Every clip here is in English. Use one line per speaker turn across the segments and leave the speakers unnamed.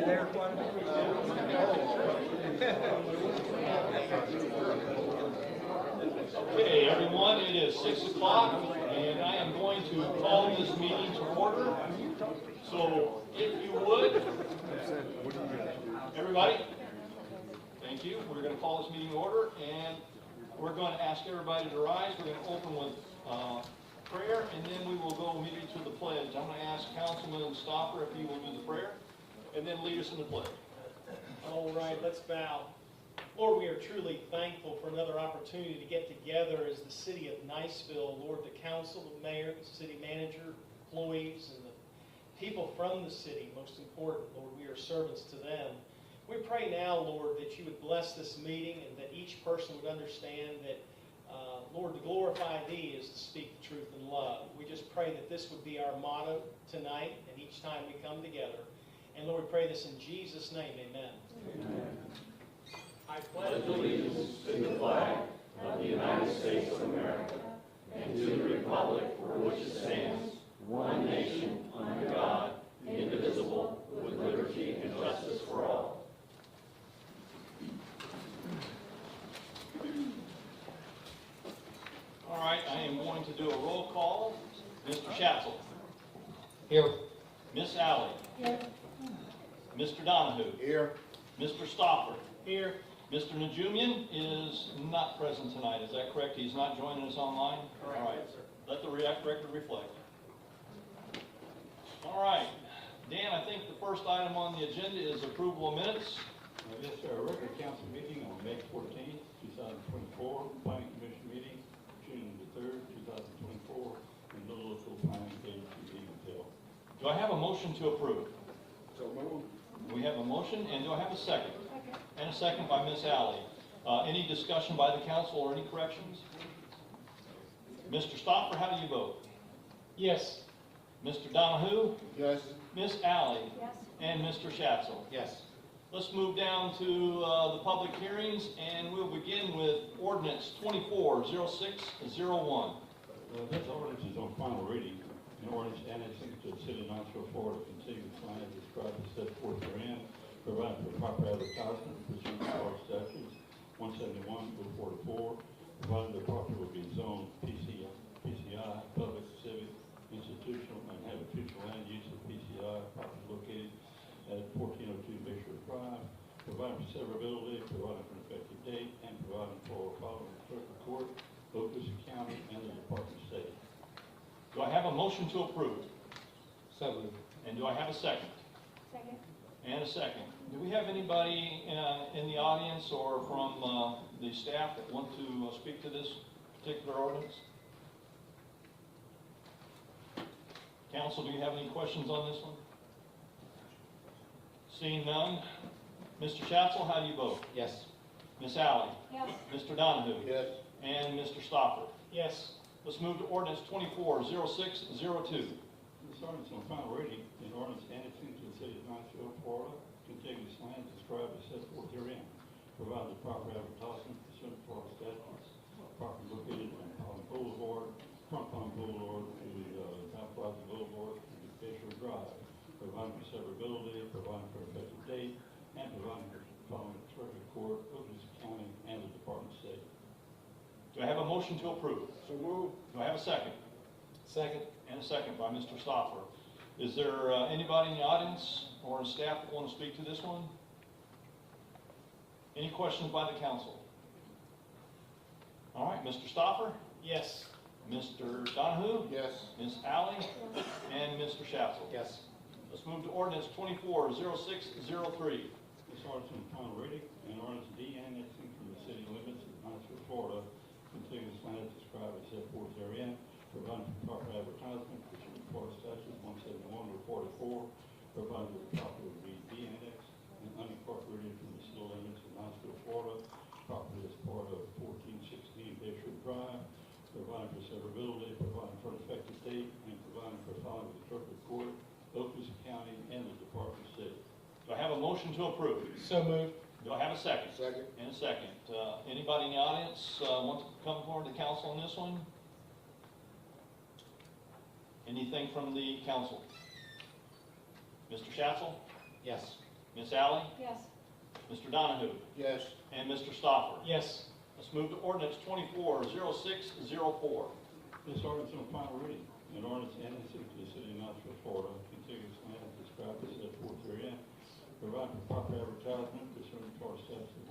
there quite a bit.
Okay, everyone, it is 6 o'clock, and I am going to call this meeting to order. So, if you would, everybody, thank you. We're going to call this meeting to order, and we're going to ask everybody to rise. We're going to open with prayer, and then we will go immediately to the pledge. I'm going to ask Councilman Stopper if he will do the prayer, and then lead us in the pledge.
All right, let's bow. Lord, we are truly thankful for another opportunity to get together as the city of Niceville. Lord, the council, the mayor, the city manager, employees, and the people from the city, most important, Lord, we are servants to them. We pray now, Lord, that you would bless this meeting and that each person would understand that, Lord, to glorify thee is to speak the truth in love. We just pray that this would be our motto tonight and each time we come together. And Lord, we pray this in Jesus' name, amen.
Amen.
I pledge
Allegiance to the flag of the United States of America and to the republic for which it stands, one nation, under God, indivisible, with liberty and justice for all.
All right, I am going to do a roll call. Mr. Schatzel.
Here.
Miss Alley.
Here.
Mr. Donahue.
Here.
Mr. Stopper.
here.
Mr. Najumian is not present tonight. Is that correct? He's not joining us online?
Correct.
All right.
Yes, sir.
Let the record reflect. All right. Dan, I think the first item on the agenda is approval of minutes.
Yes, sir. A regular council meeting on May 14th, 2024. Planning Commission meeting June the 3rd, 2024. And no local planning date to be until.
Do I have a motion to approve?
So moved.
We have a motion, and do I have a second?
Second.
And a second by Miss Alley. Any discussion by the council or any corrections? Mr. Stopper, how do you vote?
Yes.
Mr. Donahue?
Yes.
Miss Alley?
Yes.
And Mr. Schatzel?
Yes.
Let's move down to the public hearings, and we'll begin with ordinance 240601.
This ordinance is on final reading. An ordinance annexing to the city of Niceville, Florida, contiguous land described as set forth therein, providing for proper advertisement pursuant to Florida statutes 171-44, providing the property will be zoned PCI, public, civic, institutional, and have a future land use of PCI, property located at 1402 Bayshore Drive, providing for severability, providing for an effective date, and providing for following the clerk of court, Oklahoma County, and the Department of State.
Do I have a motion to approve?
So moved.
And do I have a second?
Second.
And a second. Do we have anybody in the audience or from the staff that want to speak to this particular ordinance? Council, do you have any questions on this one? Seeing none. Mr. Schatzel, how do you vote?
Yes.
Miss Alley?
Yes.
Mr. Donahue?
Yes.
And Mr. Stopper?
Yes.
Let's move to ordinance 240602.
This ordinance on final reading, an ordinance annexing to the city of Niceville, Florida, contiguous land described as set forth herein, providing the proper advertisement pursuant to Florida statutes, property located on Palm Boulevard, from Palm Boulevard to South Plaza Boulevard to Bayshore Drive, providing for severability, providing for effective date, and providing for following the clerk of court, Oklahoma County, and the Department of State.
Do I have a motion to approve?
So moved.
Do I have a second?
Second.
And a second by Mr. Stopper. Is there anybody in the audience or in staff that want to speak to this one? Any questions by the council? All right, Mr. Stopper,
Yes.
Mr. Donahue,
Yes.
Ms. Alley, and Mr. Schatzel.
Yes.
Let's move to ordinance 240603.
This ordinance on final reading, an ordinance de-annexing from the city limits of Niceville, Florida, contiguous land described as set forth therein, providing for proper advertisement pursuant to Florida statute 171-44, providing that the property will be de-annexed and unincorporated from the city limits of Niceville, Florida. Property is part of 1416 Bayshore Drive, providing for severability, providing for an effective date, and providing for filing with the clerk of court, Oklahoma County, and the Department of State.
Do I have a motion to approve?
So moved.
Do I have a second?
Second.
And a second. Anybody in the audience want to come forward to council on this one? Anything from the council? Mr. Schatzel?
Yes.
Ms. Alley,
Yes.
Mr. Donahue,
Yes.
and Mr. Stopper.
Yes.
Let's move to ordinance 240604.
This ordinance on final reading, an ordinance annexing to the city of Knoxville, Florida, contiguous lands described as set forth herein, providing for proper advertisement pursuant to Florida statute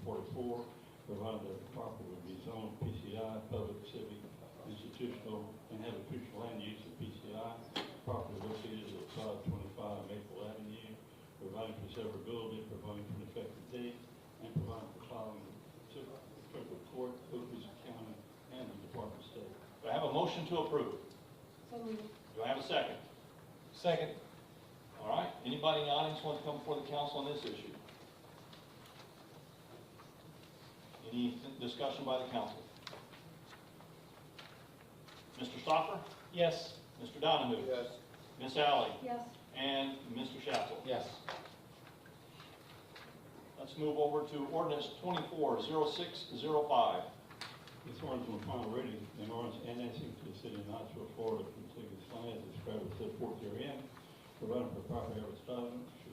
171-44, providing that the property would be zoned PCI, public, civic, institutional, and have official land use of PCI, property located at 525 Maple Avenue, providing for severability, providing for an effective date, and providing for filing to clerk of court, Oakland County, and the Department of State.
Do I have a motion to approve?
So moved.
Do I have a second?
Second.
All right, anybody in the audience want to come before the council on this issue? Any discussion by the council? Mr. Stopper,
Yes.
Mr. Donahue,
Yes.
Ms. Alley,
Yes.
and Mr. Schatzel.
Yes.
Let's move over to ordinance 240605.
This ordinance on final reading, an ordinance annexing to the city of Knoxville, Florida, contiguous lands described as set forth herein, providing for proper advertisement to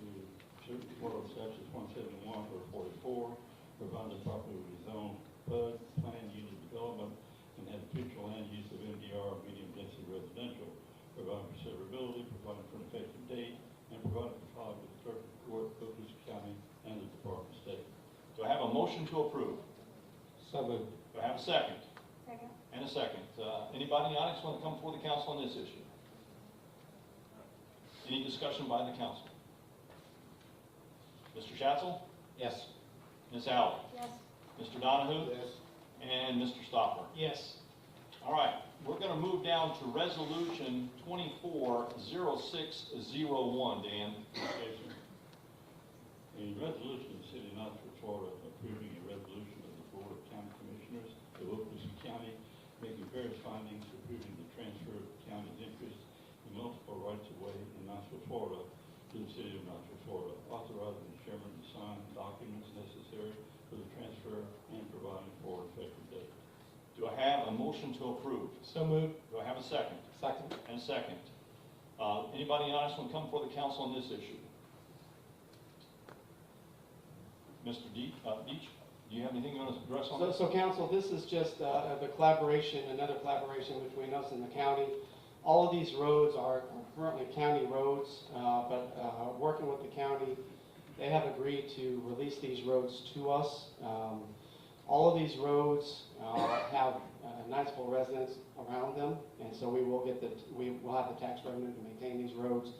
certain Florida statutes 171-44, providing the property will be zoned PUD, planned unit development, and have future land use of MDR, medium density residential, providing for severability, providing for an effective date, and providing for filing with the clerk of court, Oakland County, and the Department of State.
Do I have a motion to approve?
So moved.
Do I have a second?
Second.
And a second. Anybody in the audience want to come before the council on this issue? Any discussion by the council? Mr. Schatzel,
Yes.
Ms. Alley,
Yes.
Mr. Donahue,
Yes.
and Mr. Stopper.
Yes.
All right, we're going to move down to resolution 240601, Dan.
Jason. A resolution of the city of Knoxville, Florida, approving a resolution of the Board of County Commissioners of Oakland County, making various findings, approving the transfer of the county's interest in multiple rights-of-way in Knoxville, Florida, to the city of Knoxville, Florida, authorizing the chairman to sign documents necessary for the transfer and providing for effective date.
Do I have a motion to approve?
So moved.
Do I have a second?
Second.
And a second. Anybody in the audience want to come before the council on this issue? Mr. Deach, do you have anything you want to address on this?
So council, this is just the collaboration, another collaboration between us and the county. All of these roads are currently county roads, but working with the county, they have agreed to release these roads to us. All of these roads have Knightsville residents around them, and so we will have the tax revenue to maintain these roads.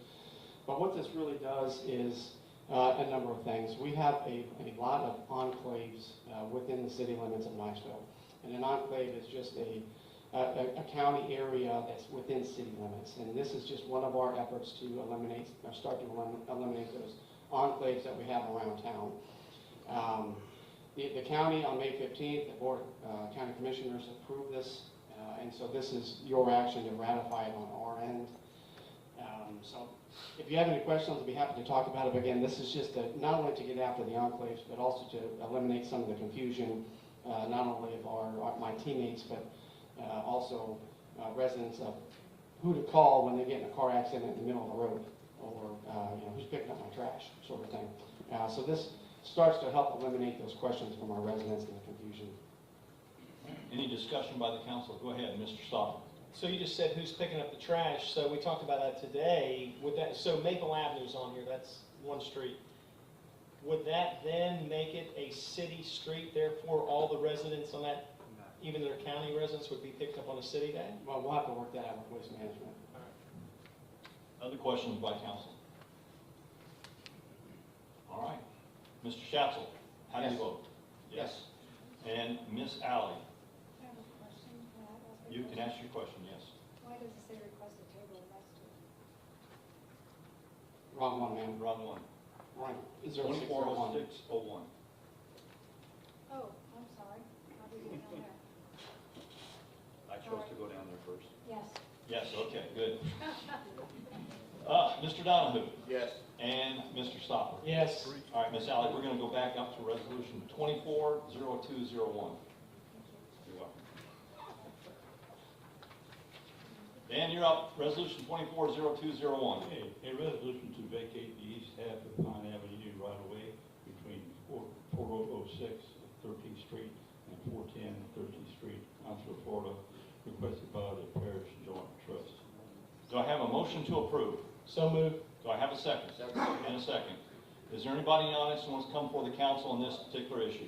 But what this really does is a number of things. We have a lot of enclaves within the city limits of Niceville. And an enclave is just a county area that's within city limits. And this is just one of our efforts to start to eliminate those enclaves that we have around town. The county on May 15th, the Board of County Commissioners approved this. And so this is your action to ratify it on our end. So if you have any questions, I'll be happy to talk about it. But again, this is just not only to get after the enclaves, but also to eliminate some of the confusion, not only of my teammates, but also residents of who to call when they get in a car accident in the middle of the road, or who's picking up my trash, sort of thing. So this starts to help eliminate those questions from our residents and the confusion.
Any discussion by the council? Go ahead, Mr. Stopper.
So you just said who's picking up the trash, so we talked about that today. With that, so Maple Avenue's on here, that's one street. Would that then make it a city street, therefore all the residents on that, even their county residents, would be picked up on a city day?
Well, we'll have to work that out with waste management.
Other questions by council? All right. Mr. Schatzel, how do you
Yes.
vote?
Yes.
And Ms. Alley,
I have a question. Can I ask a
you can
question?
ask your question, yes.
Why does it say request a table next to it?
Wrong one, ma'am.
Round one.
Wrong. 0601.
240601.
Oh, I'm sorry. How did you get down there?
I chose to go down there first.
Yes.
Yes, okay, good. Mr. Donahue
Yes.
and Mr. Stopper.
Yes.
All right, Ms. Alley, we're going to go back up to resolution 240201. You're welcome. Dan, you're up. Resolution 240201.
Okay, a resolution to vacate the east half of Pine Avenue
motion to approve?
So moved.
Do I have a second? And a second. Is there anybody in the audience who wants to come before the council on this particular issue?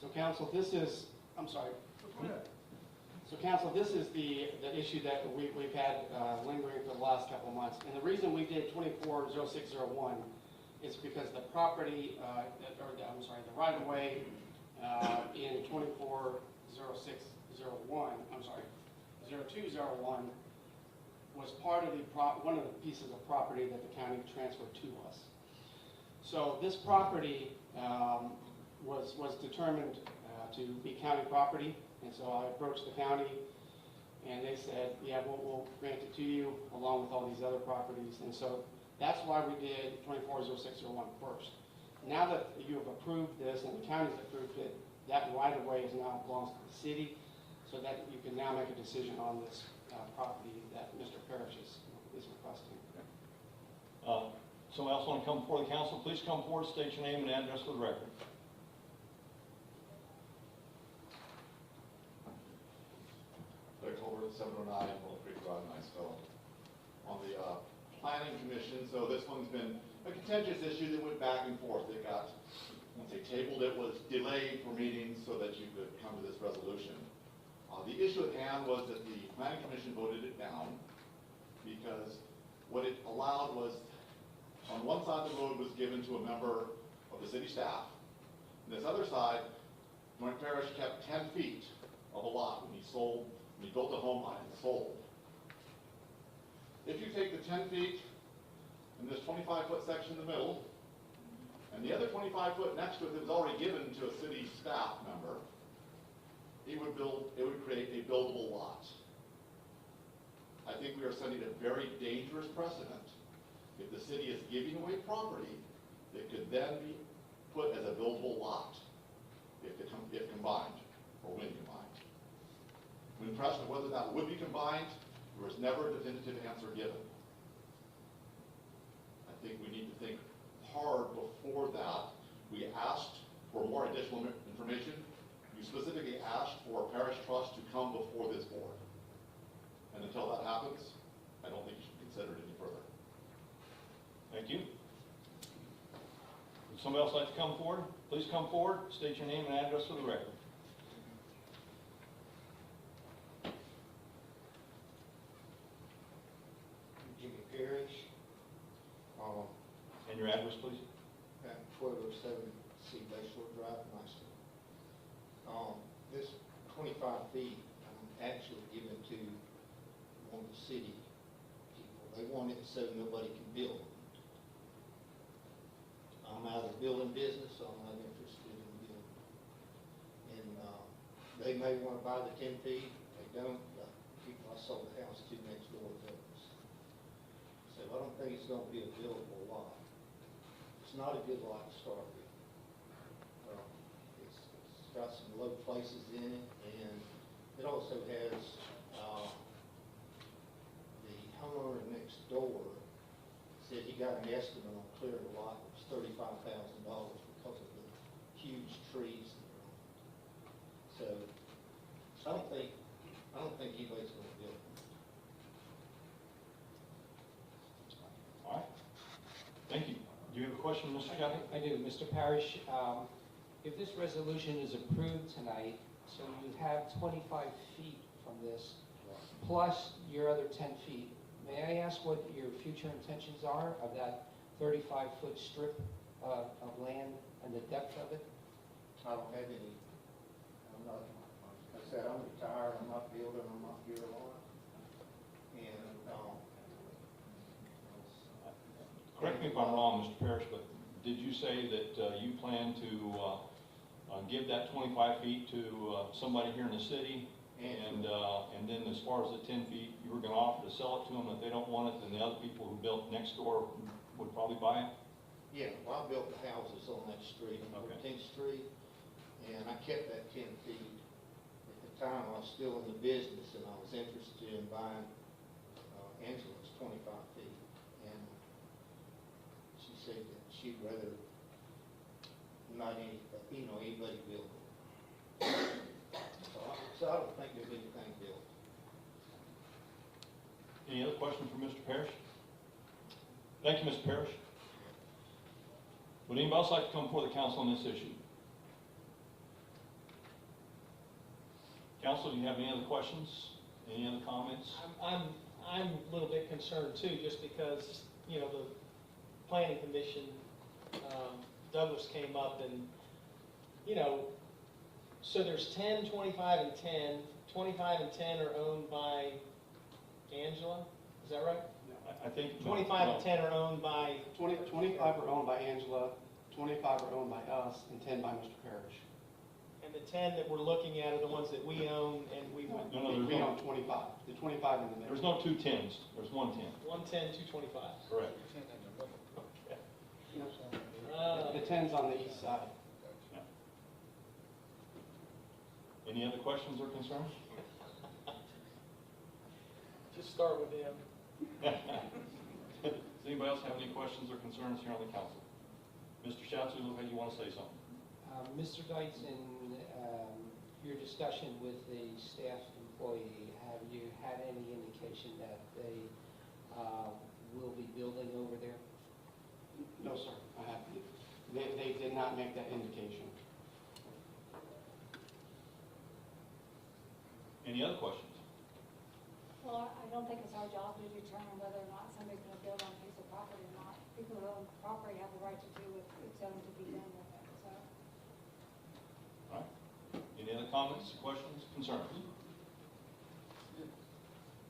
So council, this is, I'm sorry. So council, this is the issue that we've had lingering for the last couple of months. And the reason we did 240601 is because the property, the right of way in 240601, 0201 was part of one of the pieces of property that the county transferred to us. So this property was determined to be county property, and so I approached the county, and they said, yeah, we'll grant it to you along with all these other properties. And so that's why we did 240601 first. Now that you have approved this and the county's approved it, that right of way is now belongs to the city, so that you can now make a decision on this property that Mr. Parrish is requesting.
Someone else want to come before the council? Please come forward, state your name and address for the record.
Larry Colbert, 709 Mill Creek Drive, Niceville. On the planning commission, so this one's been a contentious issue that went back and forth. It got, once they tabled it, was delayed for meetings so that you could come to this resolution. The issue at hand was that the planning commission voted it down because what it allowed was, on one side of the road was given to a member of the city staff. On this other side, Mike Parrish kept 10 feet of a lot when he built a home on it and sold. If you take the 10 feet in this 25-foot section in the middle, and the other 25 foot next to it that was already given to a city staff member, it would create a buildable lot. I think we are setting a very dangerous precedent. If the city is giving away property that could then be put as a buildable lot, if combined, or when combined. When pressed on whether that would be combined, there was never a definitive answer given. I think we need to think hard before that. We asked for more additional information. You specifically asked for a parish trust to come before this board. And until that happens, I don't think you should consider it any further.
Thank you. Would somebody else like to come forward? Please come forward, state your name and address for the record.
Jimmy Parrish,
And your address, please?
at 1207 C Bayshore Drive, Niceville. This 25 feet, actually given to one of the city people. They want it so nobody can build. I'm out of the building business, so I'm not interested in building. And they may want to buy the 10 feet, they don't. The people I sold the house to next door does. So I don't think it's going to be a buildable lot. It's not a good lot to start with. It's got some low places in it, and it also has the homeowner next door said he got an estimate on clearing the lot that was $35,000 because of the huge trees that are on it. So I don't think anybody's going to build it.
All right. Thank you. Do you have a question, Mr. Kelly?
I do, Mr. Parrish. If this resolution is approved tonight, so you have 25 feet from this, plus your other 10 feet, may I ask what your future intentions are of that 35-foot strip of land and the depth of it?
I don't have any, like I said, I'm retired, I'm not building, I'm not here a lot. And,
Correct me if I'm wrong, Mr. Parrish, but did you say that you plan to give that 25 feet to somebody here in the city? And then as far as the 10 feet, you were going to offer to sell it to them. If they don't want it, then the other people who built next door would probably buy it?
yeah, well, I built the houses on that street, on
Okay.
14th Street, and I kept that 10 feet. At the time, I was still in the business, and I was interested in buying Angela's 25 feet. And she said that she'd rather not anybody build it. So I don't think there's anything built.
Any other questions for Mr. Parrish? Thank you, Mr. Parrish. Would anybody else like to come before the council on this issue? Council, do you have any other questions? Any other comments?
I'm a little bit concerned too, just because, you know, the planning commission, Douglas came up and, you know, so there's 10, 25, and 10. 25 and 10 are owned by Angela, is that right?
I think.
25 and 10 are owned by,
25 are owned by Angela, 25 are owned by us, and 10 by Mr. Parrish.
and the 10 that we're looking at are the ones that we own, and we would,
No, there's
We
no,
own 25, the 25 in the middle.
there's no 2 10s, there's 1 10.
110, 225.
Correct.
The 10's on the east side.
Any other questions or concerns?
Just start with them.
Does anybody else have any questions or concerns here on the council? Mr. Schatz, you look like you want to say something.
Mr. Dykes, in your discussion with the staff employee, have you had any indication that they will be building over there?
No, sir, I haven't. They did not make that indication.
Any other questions?
Well, I don't think it's our job to determine whether or not somebody's gonna build on a piece of property or not. People who own property have the right to do what it's owned to be done with it, so.
All right. Any other comments, questions, concerns?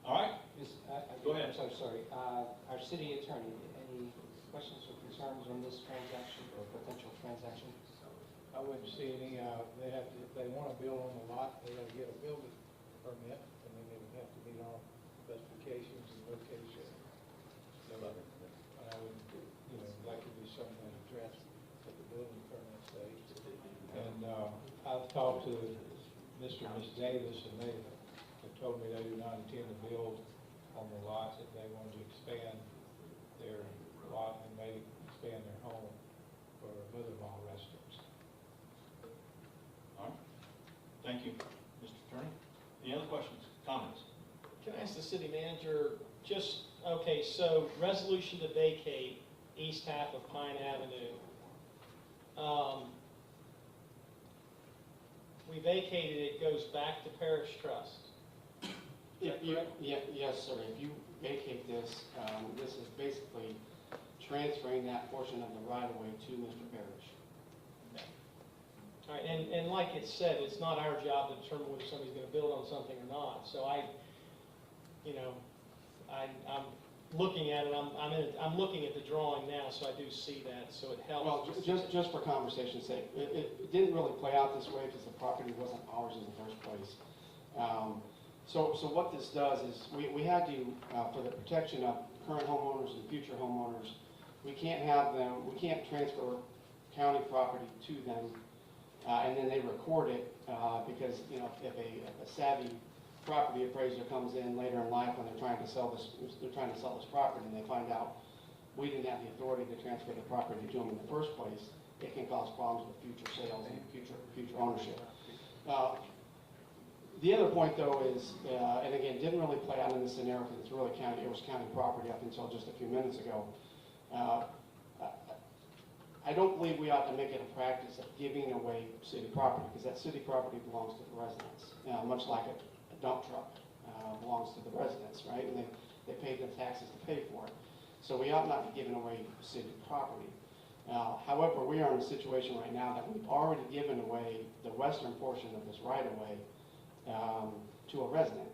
All right. Go ahead.
I'm so sorry. Our city attorney, any questions or concerns on this transaction or potential transaction?
I wouldn't see any, they have to, if they want to build on the lot, they gotta get a building permit, and then they would have to meet all specifications and location. So, and I would, you know, like to be something addressed at the building permit stage. And, I've talked to Mr. and Ms. Davis, and they told me they do not intend to build on the lot, that they wanted to expand their lot and maybe expand their home for mother-in-law residence.
All right. Thank you, Mr. Attorney. Any other questions, comments?
Can I ask the city manager, just, okay, so resolution to vacate east half of Pine Avenue. We vacated it, goes back to Parish Trust.
Yes, sir, if you vacate this, this is basically transferring that portion of the right-of-way to Mr. Parrish.
All right, and like it said, it's not our job to determine whether somebody's gonna build on something or not. So I'm looking at it, I'm looking at the drawing now, so I do see that, so it helps.
Well, just for conversation's sake, it didn't really play out this way because the property wasn't ours in the first place. So what this does is, we had to, for the protection of current homeowners and future homeowners, we can't transfer county property to them, and then they record it, because, you know, if a savvy property appraiser comes in later in life when they're trying to sell this property, and they find out we didn't have the authority to transfer the property to them in the first place, it can cause problems with future sales and future ownership. The other point, though, is, and again, didn't really play out in this scenario because it was county property up until just a few minutes ago. I don't believe we ought to make it a practice of giving away city property, because that city property belongs to the residents, much like a dump truck belongs to the residents, right? And they pay the taxes to pay for it. So we ought not be giving away city property. However, we are in a situation right now that we've already given away the western portion of this right-of-way to a resident.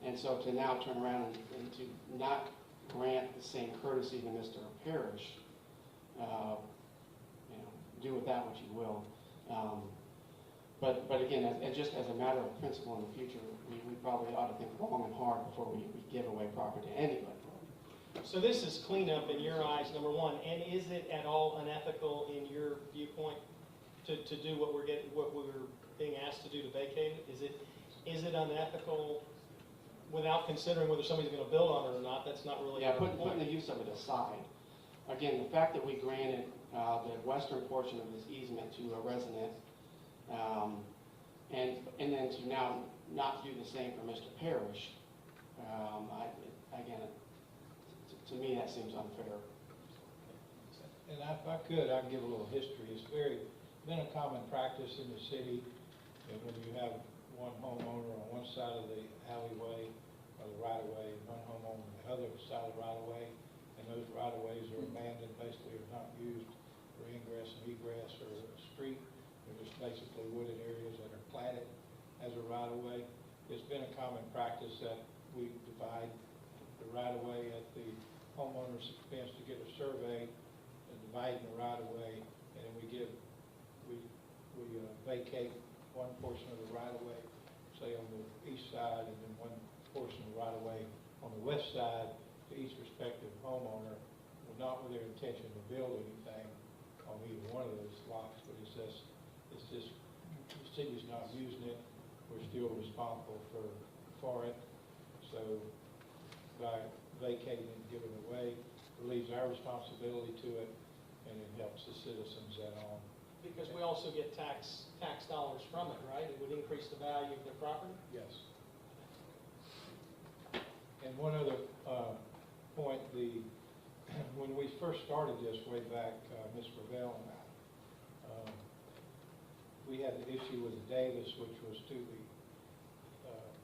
And so to now turn around and to not grant the same courtesy to Mr. Parrish, do with that what you will. But again, just as a matter of principle in the future, we probably ought to think long and hard before we give away property to anybody.
So this is cleanup in your eyes, number one, and is it at all unethical in your viewpoint to do what we're being asked to do to vacate it? Is it unethical without considering whether somebody's going to build on it or not? That's not really our point.
Putting the use of it aside. Again, the fact that we granted the western portion of this easement to a resident, and then to now not do the same for Mr. Parrish, again, to me, that seems unfair.
And if I could, I'd give a little history. It's been a common practice in the city, and when you have one homeowner on one side of the alleyway or the right-of-way, and one homeowner on the other side of the right-of-way, and those right-of-ways are abandoned, basically are not used for ingress and egress or a street. They're just basically wooded areas that are platted as a right-of-way. It's been a common practice that we divide the right-of-way at the homeowner's expense to get a survey, and dividing the right-of-way, and then we vacate one portion of the right-of-way, say on the east side, and then one portion of the right-of-way on the west side to each respective homeowner, not with their intention to build anything on either one of those lots, but it's just the city's not using it, we're still responsible for it. So by vacating and giving it away, relieves our responsibility to it, and it helps the citizens that own.
Because we also get tax dollars from it, right? It would increase the value of their property?
Yes. And one other point, when we first started this way back, Ms. Ravel and I, we had the issue with the Davis, which was to the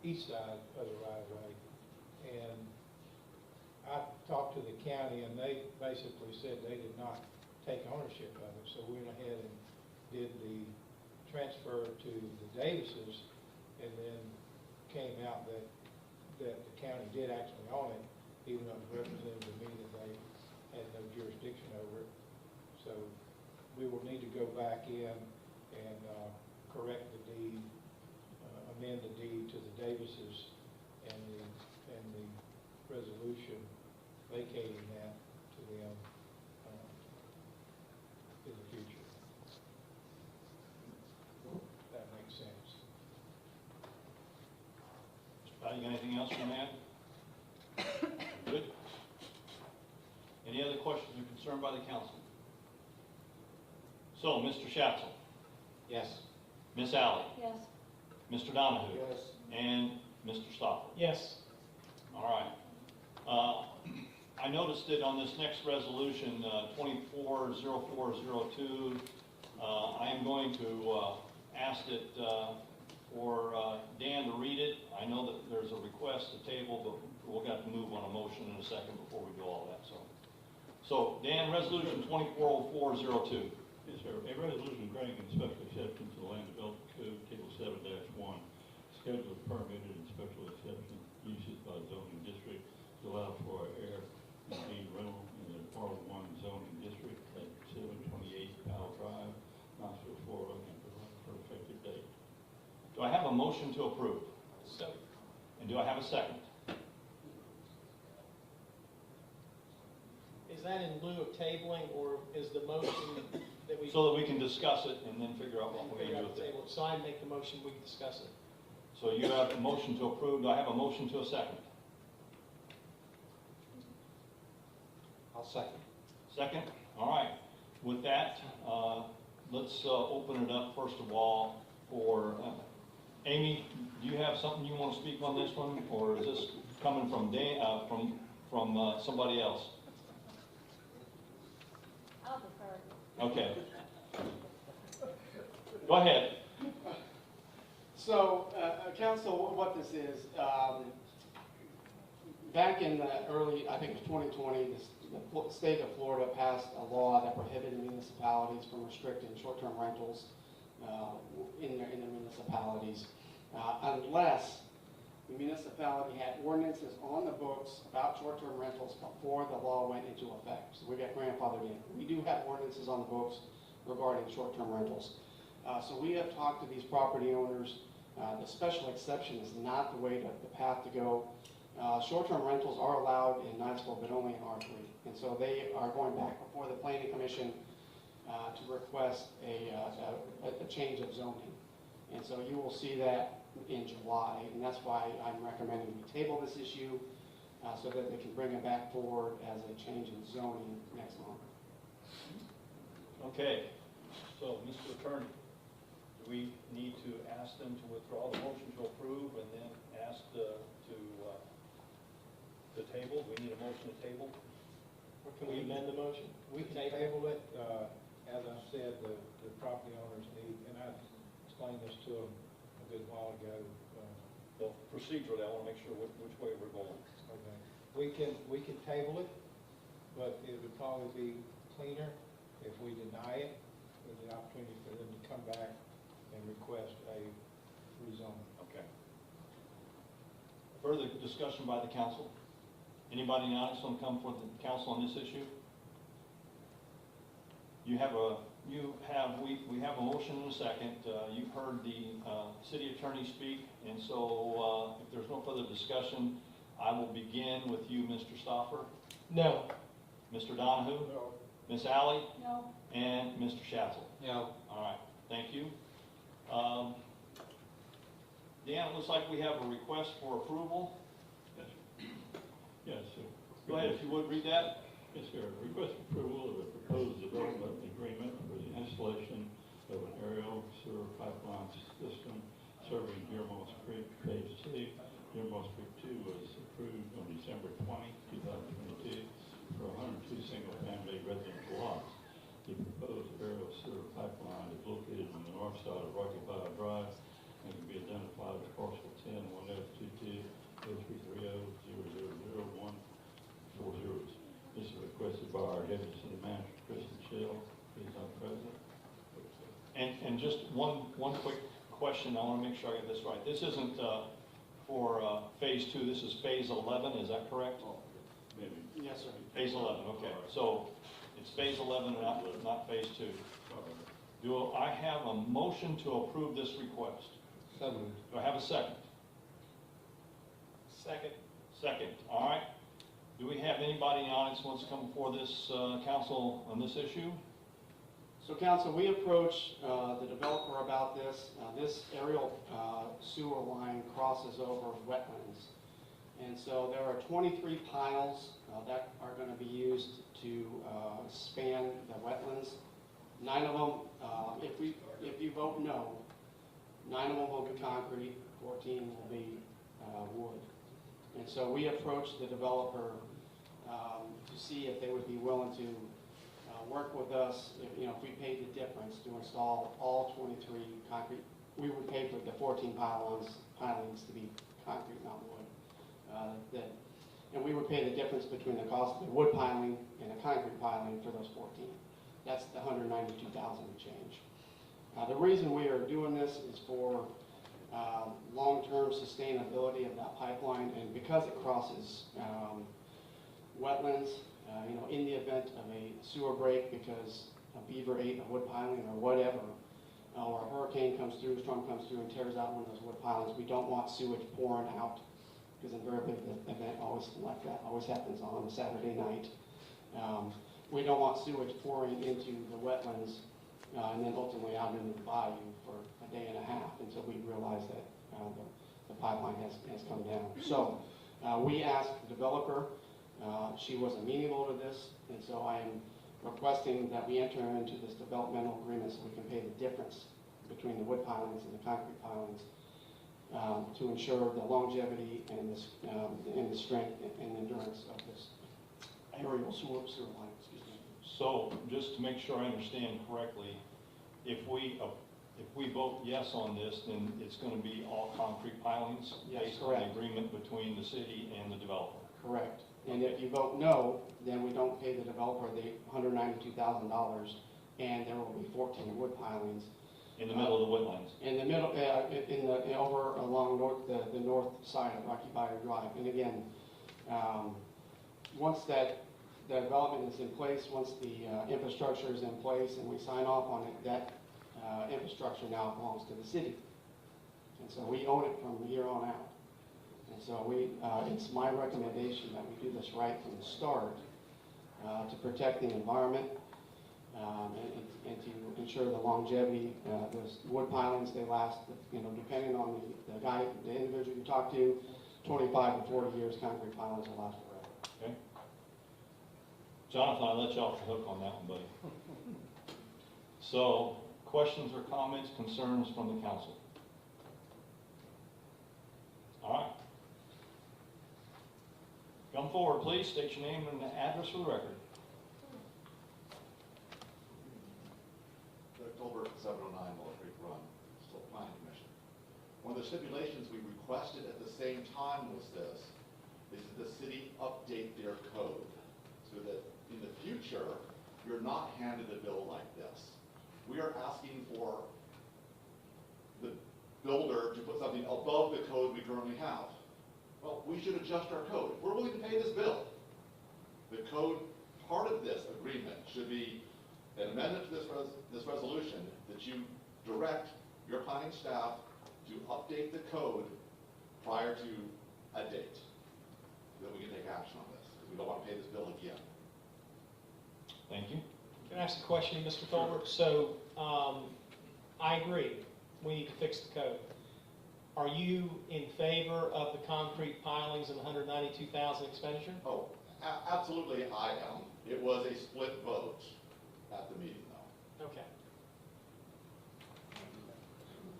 east side of the right-of-way. And I talked to the county, and they basically said they did not take ownership of it. So we went ahead and did the transfer to the Davises, and then came out that the county did actually own it, even though it was represented to me that they had no jurisdiction over it. So we will need to go back in and correct the deed, amend the deed to the Davises, and the resolution vacating that to them in the future. That makes sense.
Mr. Powell, you got anything else from that? Good. Any other questions or concern by the council? So, Mr. Schatzel,
Yes.
Miss Alley,
Yes.
Mr. Donahue,
Yes.
and Mr. Stopper.
Yes.
All right. I noticed that on this next resolution, 240402, I am going to ask that for Dan to read it. I know that there's a request to table, but we'll have to move on a motion in a second before we do all that. So Dan, resolution 240402.
Yes, sir. A resolution granting special exception to the Land Development Code, Table 7-1, schedule of permitted and special exception uses by zoning district to allow for air and being rental in the R1 zoning district at 728 Powell Drive, Knoxville, Florida, and provide for effective date.
Do I have a motion to approve?
So,
And do I have a second?
is that in lieu of tabling, or is the motion that we?
So that we can discuss it and then figure out what we're going to do with it.
Table. So I make the motion, we can discuss it.
So you have a motion to approve. Do I have a motion to a second?
I'll second.
Second? All right. With that, let's open it up first of all for, Amy, do you have something you want to speak on this one? Or is this coming from Dan, from somebody else?
I'll defer.
Okay. Go ahead.
So, council, what this is, back in the early, I think it was 2020, the state of Florida passed a law that prohibited municipalities from restricting short-term rentals in their municipalities, unless the municipality had ordinances on the books about short-term rentals before the law went into effect. So we got grandfathered in. We do have ordinances on the books regarding short-term rentals. So we have talked to these property owners. The special exception is not the way, the path to go. Short-term rentals are allowed in Niceville, but only in R3. And so they are going back before the Planning Commission to request a change of zoning. And so you will see that in July, and that's why I'm recommending we table this issue so that they can bring it back forward as a change in zoning next month.
Okay. So, Mr. Attorney, do we need to ask them to withdraw the motion to approve and then ask to
the table, we need a motion to table.
Or can we amend the motion?
We can table it, as I said, the property owners need, and I explained this to them a good while ago.
Well, procedurally, I want to make sure which way we're going.
Okay. We can table it, but it would probably be cleaner if we deny it, with the opportunity for them to come back and request a rezoning.
Okay. Further discussion by the council? Anybody in the audience want to come for the council on this issue? We have a motion and a second. You've heard the city attorney speak, and so if there's no further discussion, I will begin with you, Mr. Stoffer,
No.
Mr. Donahue,
No.
Ms. Alley,
No,
and Mr. Schatzel.
No.
All right, thank you. Dan, it looks like we have a request for approval.
Yes, sir.
Go ahead, if you would, read that.
Yes, sir. Request approval of a proposed development agreement for the installation of an aerial sewer pipeline system serving Deer Moss Creek Phase 2. Deer Moss Creek 2 was approved on December 20, 2022 for 102 single-family residential lots. The proposed aerial sewer pipeline is located on the north side of Rocky Fire Drive and can be identified as parcel 10 10 This is requested by our deputy city manager, Kristen Shell. He's our president.
And just one quick question, I want to make sure I get this right. This isn't for phase 2, this is phase 11, is that correct?
Maybe.
Yes, sir.
Phase 11, okay. So it's phase 11 and not phase 2. Do I have a motion to approve this request?
So moved.
Do I have a second?
Second.
Second, all right. Do we have anybody in the audience who wants to come before this council on this issue?
So council, we approached the developer about this. This aerial sewer line crosses over wetlands. And so there are 23 piles that are going to be used to span the wetlands. 9 of them, if you vote no, 9 of them will be concrete, 14 will be wood. And so we approached the developer to see if they would be willing to work with us, if we paid the difference to install all 23 concrete. We would pay for the 14 pilings to be concrete, not wood. And we would pay the difference between the cost of the wood piling and the concrete piling for those 14. That's the $192,000 and change. The reason we are doing this is for long-term sustainability of that pipeline, and because it crosses wetlands, in the event of a sewer break because a beaver ate a wood piling or whatever, or a hurricane comes through, a storm comes through and tears out one of those wood pilings, we don't want sewage pouring out, because invariably the event always like that always happens on a Saturday night. We don't want sewage pouring into the wetlands and then ultimately out into the bayou for a day and a half until we realize that the pipeline has come down. So we asked the developer. She was amenable to this, and so I am requesting that we enter into this developmental agreement so we can pay the difference between the wood pilings and the concrete pilings to ensure the longevity and the strength and endurance of this aerial sewer line. Excuse me.
So just to make sure I understand correctly, if we vote yes on this, then it's going to be all concrete pilings?
Yes,
based on the
correct.
agreement between the city and the developer?
Correct. And if you vote no, then we don't pay the developer the $192,000, and there will be 14 wood pilings.
In the middle of the woodlands?
In the middle, over along the north side of Rocky Fire Drive. And again, once that the development is in place, once the infrastructure is in place and we sign off on it, that infrastructure now belongs to the city. And so we own it from here on out. And so it's my recommendation that we do this right from the start to protect the environment and to ensure the longevity. Those wood pilings, they last, depending on the individual you talk to, 25 to 40 years. Concrete pilings will last forever.
Okay. Jonathan, I'll let you off the hook on that one, buddy. So, questions or comments, concerns from the council? All right. Come forward, please. State your name and address for the record.
Rick Tolbert, 709 Willow Creek Run, still Planning Commission. One of the stipulations we requested at the same time was this, is that the city update their code so that in the future, you're not handed a bill like this. We are asking for the builder to put something above the code we currently have. Well, we should adjust our code. We're willing to pay this bill. The code, part of this agreement should be an amendment to this resolution that you direct your planning staff to update the code prior to a date, so that we can take action on this, because we don't want to pay this bill again.
Thank you.
Can I ask a question, Mr. Tolbert? So, I agree, we need to fix the code. Are you in favor of the concrete pilings and the $192,000 expenditure?
Oh, absolutely I am. It was a split vote at the meeting, though.
Okay.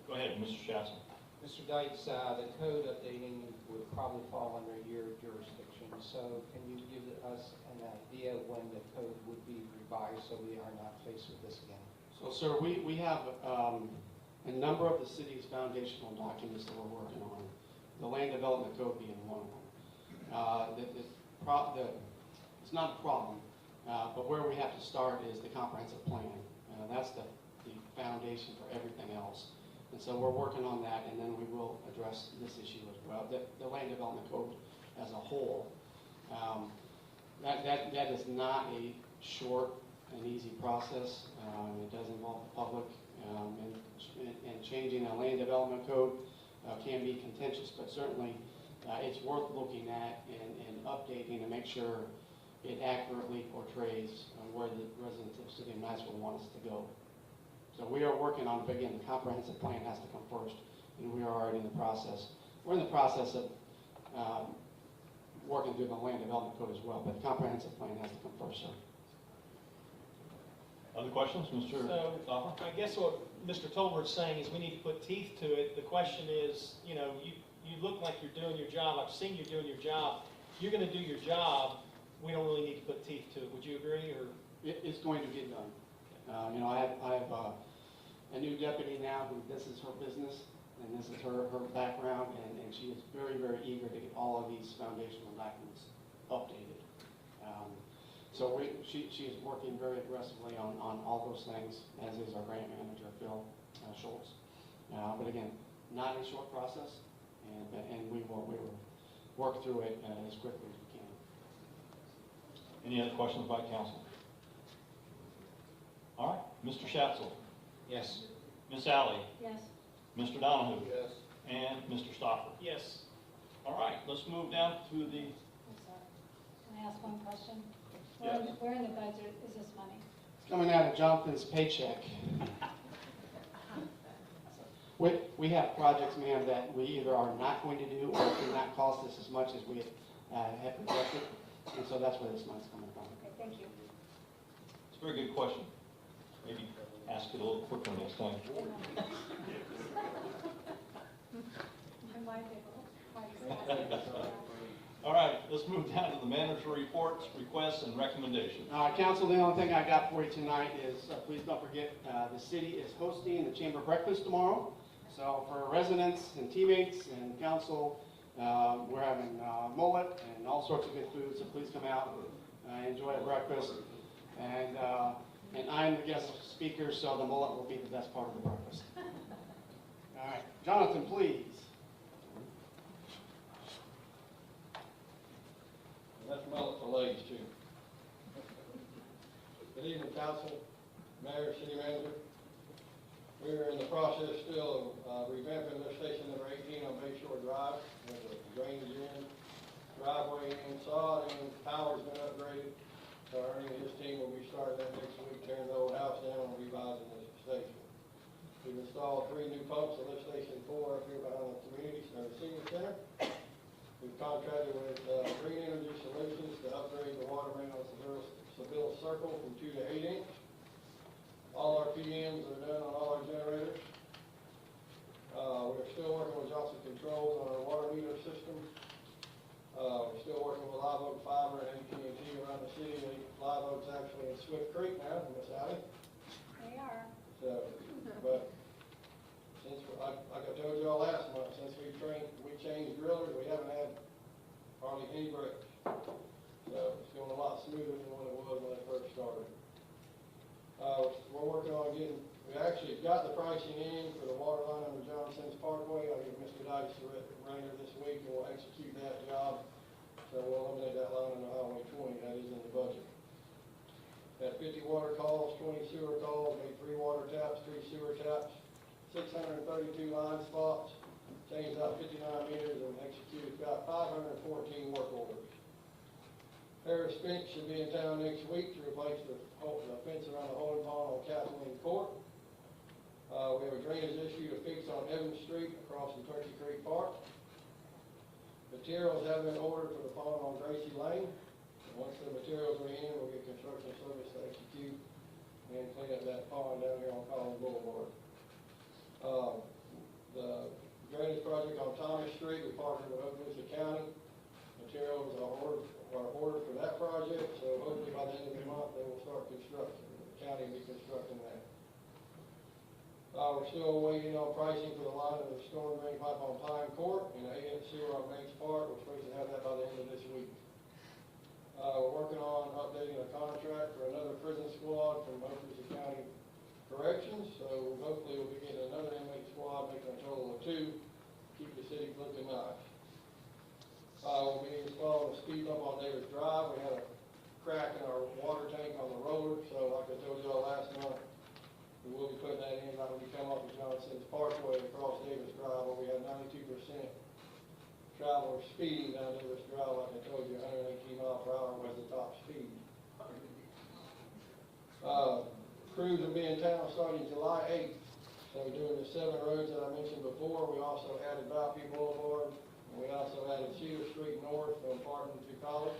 Go ahead, Mr. Shatson.
Mr. Dietz, the code updating would probably fall under your jurisdiction, so can you give us an idea when the code would be revised so we are not faced with this again?
So, sir, we have a number of the city's foundational documents that we're working on, the land development code being one of them. It's not a problem, but where we have to start is the comprehensive plan. That's the foundation for everything else. And so we're working on that, and then we will address this issue as well, the land development code as a whole. That is not a short and easy process. It does involve the public, and changing a land development code can be contentious, but certainly it's worth looking at and updating to make sure it accurately portrays where the residents of the city of Niceville want us to go. So we are working on, but again, the comprehensive plan has to come first, and we are already in the process. We're in the process of working through the land development code as well, but the comprehensive plan has to come first, sir.
Other questions, Mr.
So,
Stoffer?
I guess what Mr. Tolbert's saying is we need to put teeth to it. The question is, you know, you look like you're doing your job. I've seen you doing your job. You're going to do your job. We don't really need to put teeth to it. Would you agree? Or
It's going to get done. You know, I have a new deputy now who this is her business, and this is her background, and she is very, very eager to get all of these foundational documents updated. So she is working very aggressively on all those things, as is our grant manager, Phil Schultz. But again, not a short process, and we will work through it as quickly as we can.
Any other questions by council? All right, Mr. Schatzel,
Yes.
Ms. Alley,
Yes.
Mr. Donahue,
Yes.
and Mr. Stoffer.
yes.
All right, let's move down to the,
I'm sorry. Can I ask one question?
Yes.
Where in the budget is this money?
It's coming out of Jonathan's paycheck. We have projects, ma'am, that we either are not going to do or do not cost us as much as we have projected, and so that's where this money's coming from.
Okay, thank you.
it's a very good question. Maybe ask it a little quicker next time.
I might be able to.
All right, let's move down to the manager reports, requests, and recommendations.
Council, the only thing I got for you tonight is, please don't forget, the city is hosting the chamber breakfast tomorrow. So for residents and teammates and council, we're having mullet and all sorts of good food, so please come out and enjoy a breakfast. And I'm the guest speaker, so the mullet will be the best part of the breakfast. All right, Jonathan, please.
That's mullet for legs too. Good evening, council, mayor, city manager. We're in the process still of revamping lift station number 18 on Bayshore Drive. There's a drainage in, driveway in, sod in, power's been upgraded. So Ernie and his team will be starting that next week, tearing the old house down and revising this station. We've installed 3 new pumps at lift station 4 up here behind the community senior center. We've contracted with Green Energy Solutions to upgrade the water main on Seville Circle from 2 to 8 inch. All our PMs are done on all our generators. We're still working with Johnson Controls on our water meter system. We're still working with Live Oak Fiber and AT&T around the city. Live Oak's actually in Swift Creek now, Miss Sally.
They are.
So, but since, like I told y'all last month, since we changed drillers, we haven't had hardly any breaks. So it's going a lot smoother than what it was when it first started. We're working on we actually got the pricing in for the water line on the John Sims Parkway. I'll give Mr. Dice the Rainer this week, and we'll execute that job. So we'll eliminate that line on the Highway 20, that is in the budget. Had 50 water calls, 20 sewer calls, made 3 water taps, 3 sewer taps, 632 line spots, changed out 59 meters, and executed about 514 work orders. Harris Finch should be in town next week to replace the fence around the holding pond on Kathleen Court. We have a drainage issue to fix on Evans Street across from Turkey Creek Park. Materials have been ordered for the pond on Gracie Lane. And once the materials are in, we'll get construction service to execute and clean up that pond down here on Collins Boulevard. The drainage project on Thomas Street, we partnered with Okaloosa County. Materials are ordered for that project, so hopefully by the end of the month, they will start construction. The county will be constructing that. We're still waiting on pricing for the line of the storm drain pipe on Pine Court and the 8-inch sewer on Banks Park. We're supposed to have that by the end of this week. We're working on updating a contract for another prison squad from Okaloosa County Corrections, so hopefully we'll be getting another inmate squad, making a total of 2, keep the city looking nice. We'll be installing a speed bump on Davis Drive. We had a crack in our water tank on the roller, so like I told y'all last month, we will be putting that in right when we come off the John Sims Parkway across Davis Drive, where we have 92% travelers speeding down Davis Drive. Like I told you, 118 miles per hour was the top speed. Crews will be in town starting July 8th. So we're doing the 7 roads that I mentioned before. We also added Valpy Boulevard. And we also added Cedar Street North from Parton to College.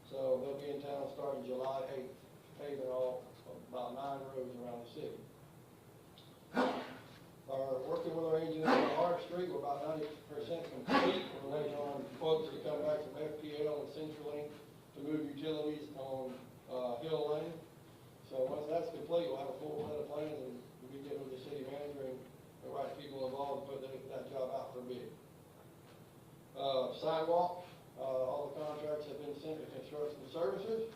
So they'll be in town starting July 8th, paving all about 9 roads around the city. Working with our engineers on Hart Street, we're about 90% complete. We're waiting on folks to come back from FPL and CenturyLink to move utilities on Hill Lane. So once that's complete, we'll have a full set of plans, and we'll be getting with the city manager and the right people involved to put that job out for bid. Sidewalk, all the contracts have been sent to construction services.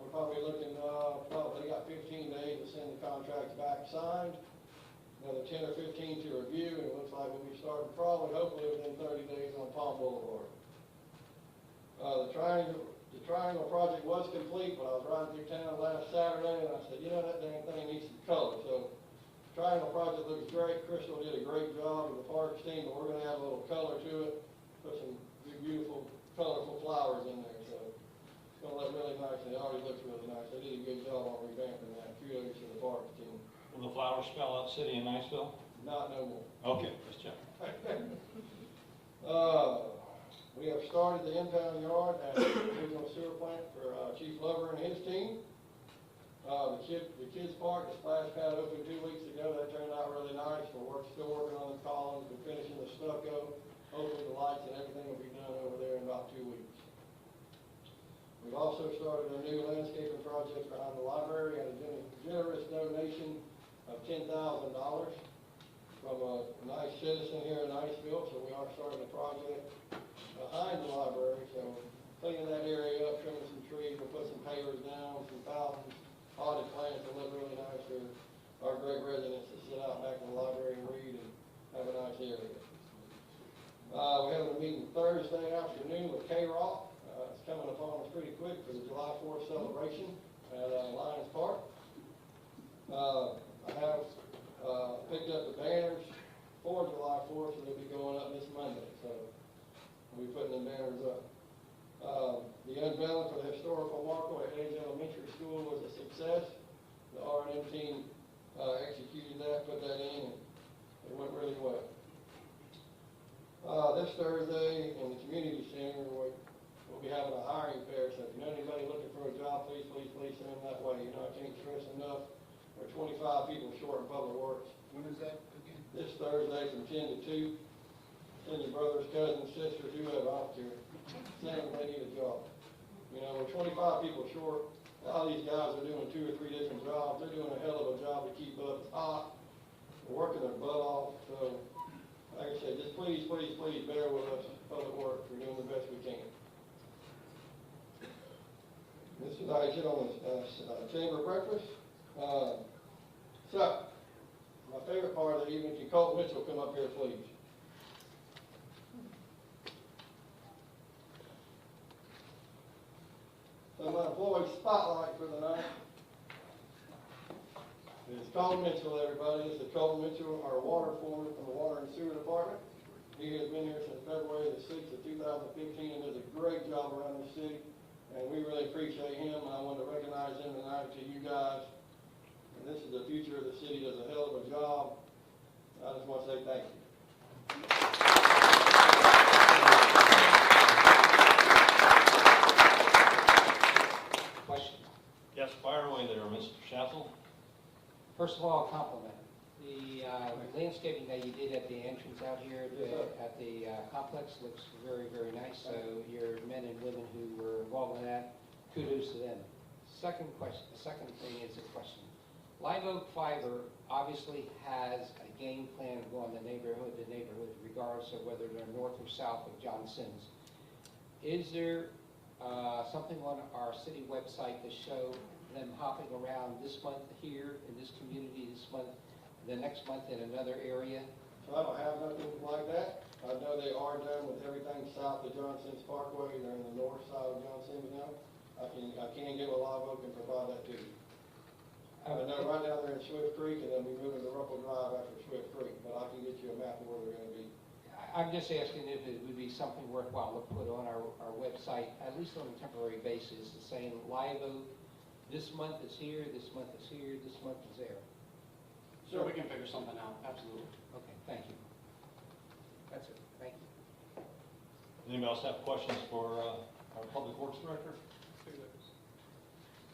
We're probably looking, they got 15 days to send the contracts back signed, another 10 or 15 to review, and it looks like we'll be starting probably, hopefully within 30 days on Palm Boulevard. The triangle project was complete, but I was riding through town last Saturday, and I said, you know, that dang thing needs some color. So the triangle project looks great. Crystal did a great job with the parks team, but we're going to add a little color to it, put some beautiful, colorful flowers in there. So it's going to look really nice, and it already looks really nice. They did a good job on revamping that. Kudos to the parks team.
Will the flowers spell out city in Niceville?
Not no more.
Okay, let's check.
We have started the impound yard at the regional sewer plant for Chief Lover and his team. The kids park, the splash pad opened 2 weeks ago. That turned out really nice. We're still working on the columns. We're finishing the stucco. Hopefully the lights and everything will be done over there in about 2 weeks. We've also started a new landscaping project behind the library at a generous donation of $10,000 from a nice citizen here in Niceville. So we are starting a project behind the library, so cleaning that area up, trimming some trees, we'll put some pavers down, some fountains, potted plants that look really nice for our great residents to sit out back in the library and read and have a nice area. We're having a meeting Thursday afternoon with K-Rock. It's coming upon us pretty quick for the July 4th celebration at Lions Park. I have picked up the banners for July 4th, so they'll be going up this Monday. So we'll be putting the banners up. The unveiling for the historical marker at Hayes Elementary School was a success. The R&M team executed that, put that in, and it went really well. This Thursday in the community center, we'll be having a hiring fair. So if you know anybody looking for a job, please send them that way. You know, I can't stress enough. We're 25 people short in public works.
When is that again?
This Thursday from 10 to 2. Send your brothers, cousins, sisters, whoever, I don't care.
saying they need a job. You know, we're 25 people short. A lot of these guys are doing 2 or 3 different jobs. They're doing a hell of a job to keep us hot. They're working their butt off. So, like I said, just please, please, please bear with us, Public Works. We're doing the best we can. This is I get on the chamber breakfast. So, my favorite part of the evening, can Colt Mitchell come up here, please? So my employee spotlight for the night is Colt Mitchell, everybody. This is Colt Mitchell, our water foreman from the Water and Sewer Department. He has been here since February the 6th of 2015 and does a great job around the city. And we really appreciate him, and I want to recognize him tonight to you guys. And this is the future of the city, does a hell of a job. I just want to say thank you.
Question.
Yes, fire away there, Mr. Shazzle.
First of all, a compliment. The landscaping that you did at the entrance out here at the complex looks very, very nice. So your men and women who were involved in that, kudos to them. Second question, the second thing is a question. Live Oak Fiber obviously has a game plan to go on the neighborhood to neighborhood, regardless of whether they're north or south of John Sims. Is there something on our city website to show them hopping around this month here in this community, this month, the next month in another area?
So I don't have nothing like that. I know they are done with everything south of John Sims Parkway. They're in the north side of John Sims now. I can get with Live Oak and provide that to you. I know right now they're in Swift Creek and they'll be moving to Ruffle Drive after Swift Creek, but I can get you a map of where they're gonna be.
I'm just asking if it would be something worthwhile to put on our website, at least on a temporary basis, saying Live Oak, this month is here, this month is here, this month is there.
Sure, we can figure something out, absolutely.
Okay, thank you. That's it, thank you.
Does anybody else have questions for our Public Works Director?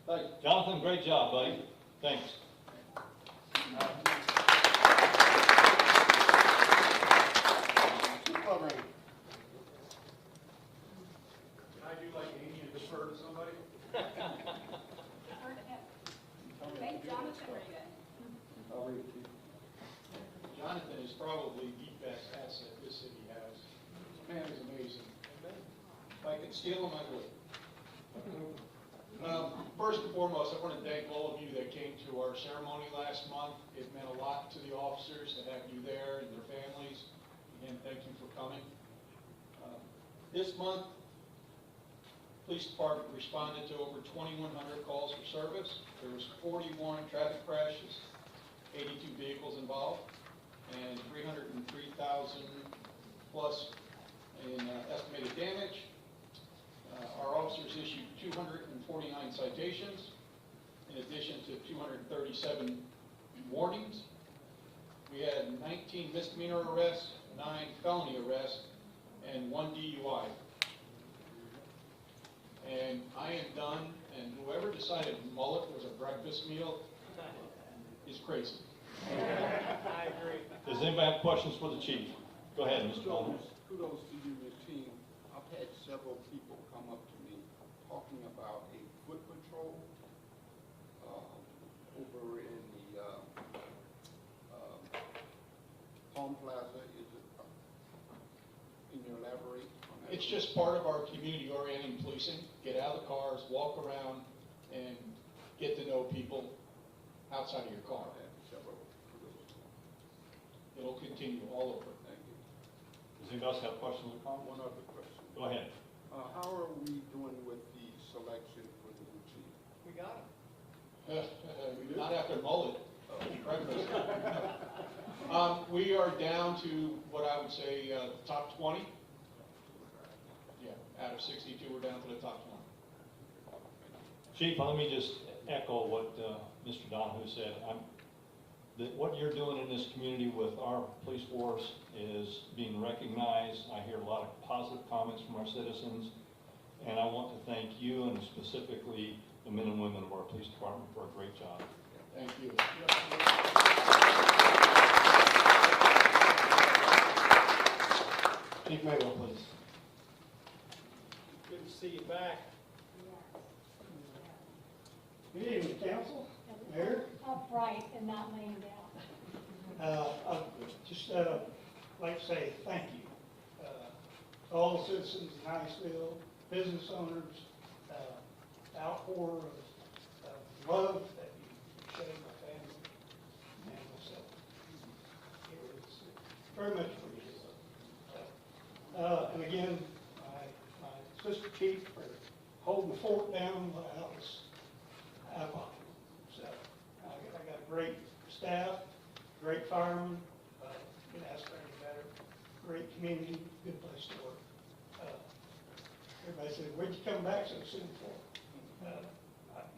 Thank you.
Jonathan, great job, buddy. Thanks.
Can I do like Amy and defer to somebody?
Make Jonathan read it.
I'll read it to you.
Jonathan is probably the best asset this city has. This man is amazing. If I could steal him, I would. First and foremost, I want to thank all of you that came to our ceremony last month. It meant a lot to the officers to have you there and their families. Again, thank you for coming. This month, police department responded to over 2,100 calls for service. There was 41 traffic crashes, 82 vehicles involved, and 303,000 plus in estimated damage. Our officers issued 249 citations, in addition to 237 warnings. We had 19 misdemeanor arrests, 9 felony arrests, and 1 DUI. And I am done, and whoever decided mullet was a breakfast meal is crazy.
I agree.
Does anybody have questions for the chief? Go ahead, Mr. Bowman.
Kudos to you and your team. I've had several people come up to me talking about a foot patrol over in the Palm Plaza. Is it, can you elaborate on that?
It's just part of our community-oriented policing. Get out of the cars, walk around, and get to know people outside of your car.
I have several. Kudos.
It'll continue all over.
Thank you.
Does anybody else have questions or comments?
One other question.
Go ahead.
How are we doing with the selection for the new chief?
We got him. Not after mullet. Breakfast. We are down to what I would say top 20. Yeah, out of 62, we're down to the top 20.
Chief, let me just echo what Mr. Donahue said. What you're doing in this community with our police force is being recognized. I hear a lot of positive comments from our citizens, and I want to thank you and specifically the men and women of our police department for a great job.
Thank you.
Chief Mayville, please.
see you back.
Good evening, council, mayor.
Upright and not laying down.
I'd just like to say thank you. To all the citizens of Niceville, business owners, outpour of love that you showed my family and myself. It was very much appreciated. And again, my sister chief for holding the fort down while I was out of office. So I got a great staff, great firemen, couldn't ask for any better, great community, good place to work. Everybody said, where'd you come back so soon for?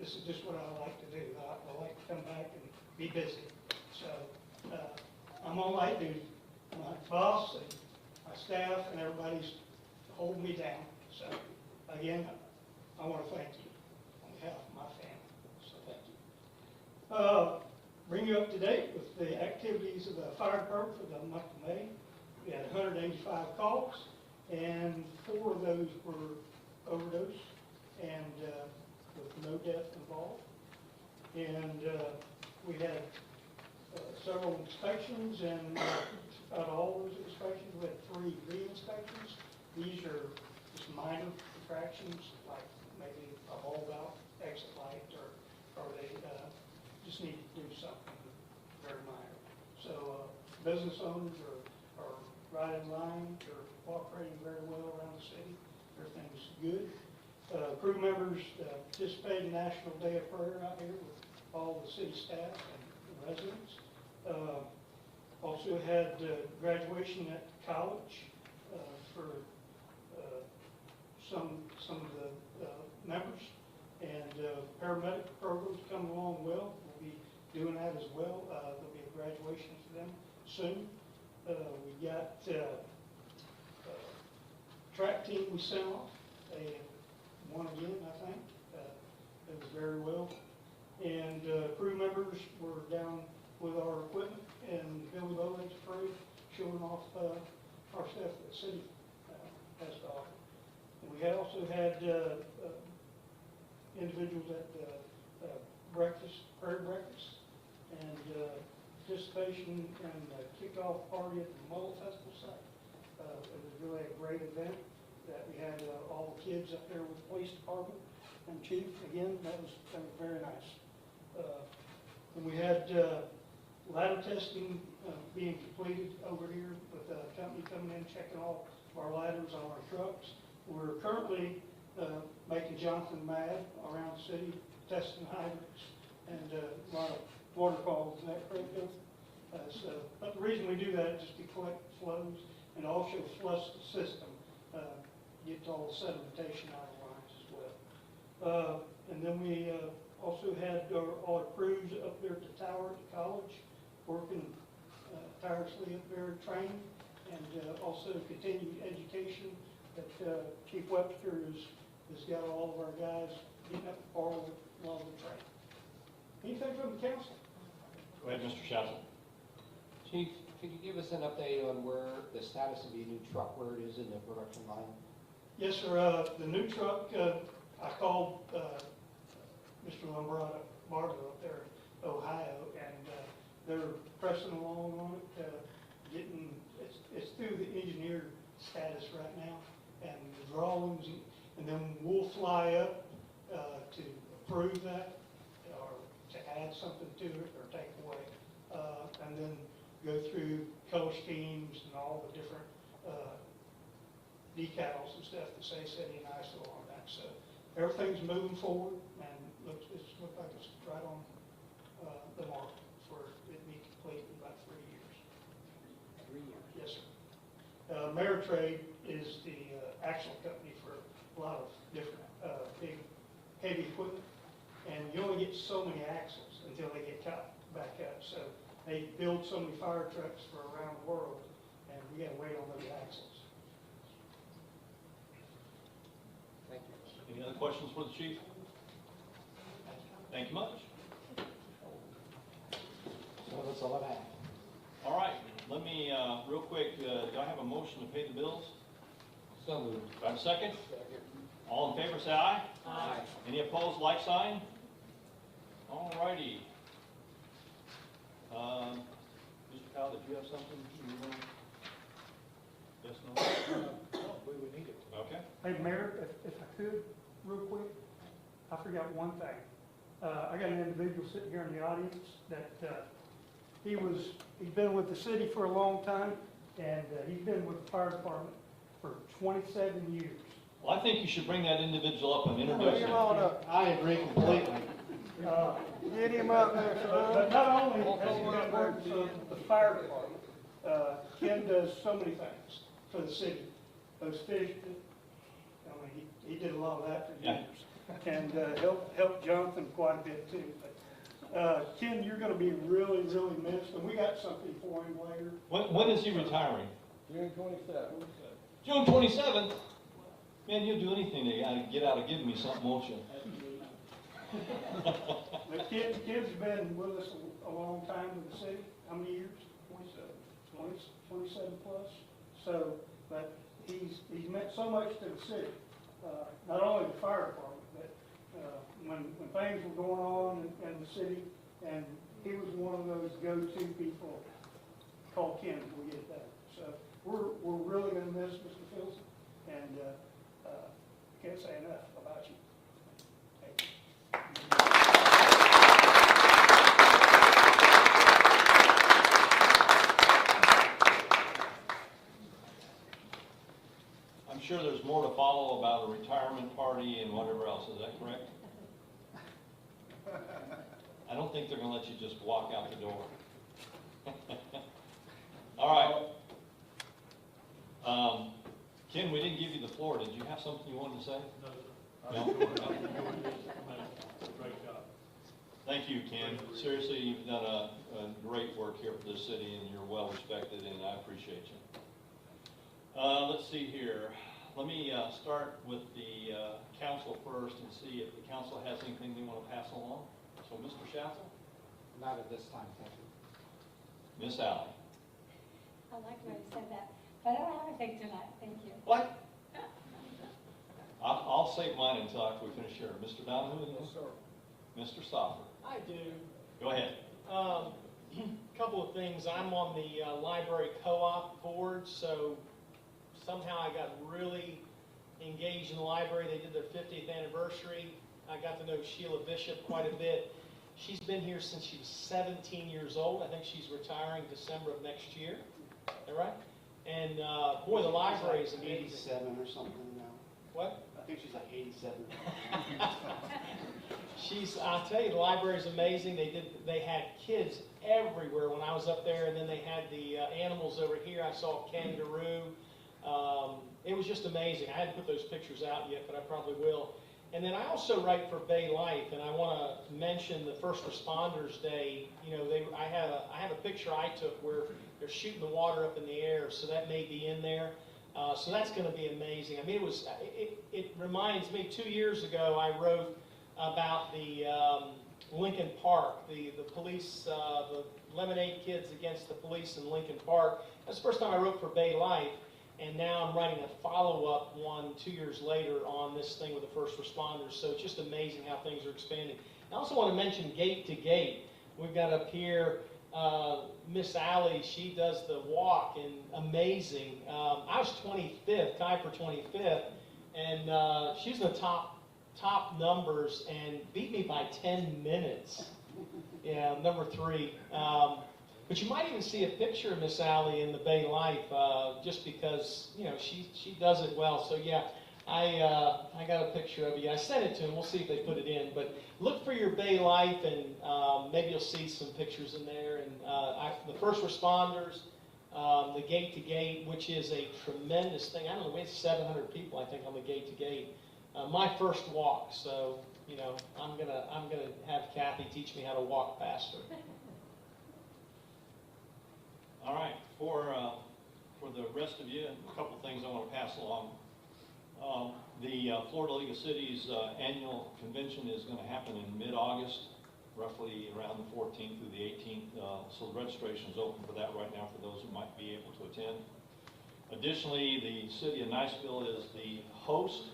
This is just what I like to do. I like to come back and be busy. So I'm on light duty. My boss and my staff and everybody's holding me down. So again, I want to thank you on behalf of my family. So thank you. Bring you up to date with the activities of the fire department for the month of May. We had 185 calls, and 4 of those were overdose, and with no death involved. And we had several inspections, and out of all those inspections, we had 3 re-inspections. These are just minor infractions, like maybe a bulb out, exit light, or they just need to do something very minor. So business owners are right in line, they're cooperating very well around the city. Everything's good. Crew members participated in National Day of Prayer out here with all the city staff and residents. Also had graduation at college for some of the members, and paramedic programs coming along well. We'll be doing that as well. There'll be a graduation for them soon. We got track team we sent off. They won again, I think. It was very well. And crew members were down with our equipment and Billy Bowlegs Parade, showing off our stuff that the city has to offer. And we had also had individuals at breakfast, prayer breakfast, and participation in the kickoff party at the Mullet Festival site. It was really a great event that we had all the kids up there with the police department and chief. Again, that was very nice. And we had ladder testing being completed over here with a company coming in, checking all of our ladders on our trucks. We're currently making Jonathan mad around the city, testing hydrants and a lot of waterfalls. Is that correct, Bill? But the reason we do that is just to collect flows and also flush the system, get all the sedimentation out of the lines as well. And then we also had all our crews up there at the tower at the college, working tirelessly up there training, and also continued education that Chief Webster has got all of our guys getting up to par with a lot of the training. Anything from the council?
Go ahead, Mr. Shazzle.
Chief, could you give us an update on where the status of your new truck, where it is in the production line?
Yes, sir. The new truck, I called Mr. Lombardo up there in Ohio, and they're pressing along on it, it's through the engineer status right now, and the drawings, and then we'll fly up to approve that, or to add something to it, or take away, and then go through color schemes and all the different decals and stuff that say City of Niceville on that. So everything's moving forward, and looks like it's right on the mark for it to be complete in about 3 years.
3 years?
Yes, sir. Ameritrade is the axle company for a lot of different big, heavy equipment, and you only get so many axles until they get cut back up. So they build so many fire trucks for around the world, and we got to wait on those axles.
Thank you.
Any other questions for the chief? Thank you much.
So that's all I have.
All right, let me, real quick, do I have a motion to pay the bills?
So moved.
Do I have a second?
Second.
All in favor, say aye.
Aye.
Any opposed, like sign? All righty. Mr. Powell, did you have something you want? Yes, no?
We would need it.
Okay.
Hey, Mayor, if I could, real quick, I forgot one thing. I got an individual sitting here in the audience that, he's been with the city for a long time, and he's been with the fire department for 27 years.
Well, I think you should bring that individual up and introduce
Bring him
him.
on up.
I agree completely.
Get him up there,
But
son.
not only has he been working for the fire department, Ken does so many things for the city. Those fish, I mean, he did a lot of that for
Yeah.
years. And helped Jonathan quite a bit too. But Ken, you're gonna be really, really missed, and we got something for him later.
When is he retiring?
June 27th.
June 27th? Man, you'll do anything to get out of giving me something, won't you?
But Ken's been with us a long time in the city. How many years? 27 plus. So, but he's meant so much to the city, not only the fire department, but when things were going on in the city, and he was one of those go-to people. Call Ken if we get it done. So we're really going to miss Mr. Filson, and can't say enough about you. Thank you.
I'm sure there's more to follow about a retirement party and whatever else, is that correct? I don't think they're gonna let you just walk out the door. All right. Ken, we didn't give you the floor. Did you have something you wanted to say? No.
Great job.
Thank you, Ken. Seriously, you've done a great work here for this city, and you're well respected, and I appreciate you. Let's see here. Let me start with the council first and see if the council has anything they want to pass along. So, Mr. Shaffel?
Not at this time, thank you.
Miss Alley?
I like the way you said that, but I don't have anything tonight, thank you.
What? I'll save mine until after we finish here. Mr. Donahue?
Yes, sir.
Mr. Stoffer?
I do.
Go ahead.
Couple of things. I'm on the library co-op board, so somehow I got really engaged in the library. They did their 50th anniversary. I got to know Sheila Bishop quite a bit. She's been here since she was 17 years old. I think she's retiring December of next year. Is that right? And boy, the library is amazing.
87 or something now.
What?
I think she's like 87.
I'll tell you, the library is amazing. They had kids everywhere when I was up there, and then they had the animals over here. I saw a kangaroo. It was just amazing. I hadn't put those pictures out yet, but I probably will. And then I also write for Bay Life, and I want to mention the First Responders Day. You know, I have a picture I took where they're shooting the water up in the air, so that may be in there. So that's going to be amazing. I mean, it reminds me, 2 years ago I wrote about the Lincoln Park, the police, the Lemonade Kids against the police in Lincoln Park. That's the first time I wrote for Bay Life, and now I'm writing a follow-up one 2 years later on this thing with the first responders. So it's just amazing how things are expanding. I also want to mention Gate to Gate. We've got up here Miss Alley, she does the walk, and amazing. I was 25th, tied for 25th, and she's in the top numbers and beat me by 10 minutes. Yeah, number 3. But you might even see a picture of Miss Alley in the Bay Life, just because, you know, she does it well. So yeah, I got a picture of you. I sent it to them. We'll see if they put it in. But look for your Bay Life, and maybe you'll see some pictures in there. And the first responders, the Gate to Gate, which is a tremendous thing. I don't know, we had 700 people, I think, on the Gate to Gate. My first walk, so you know, I'm gonna have Kathy teach me how to walk faster. All right, for the rest of you, a couple things I want to pass along. The Florida League of Cities annual convention is going to happen in mid-August, roughly around the 14th through the 18th. So the registration is open for that right now for those who might be able to attend. Additionally, the city of Niceville is the host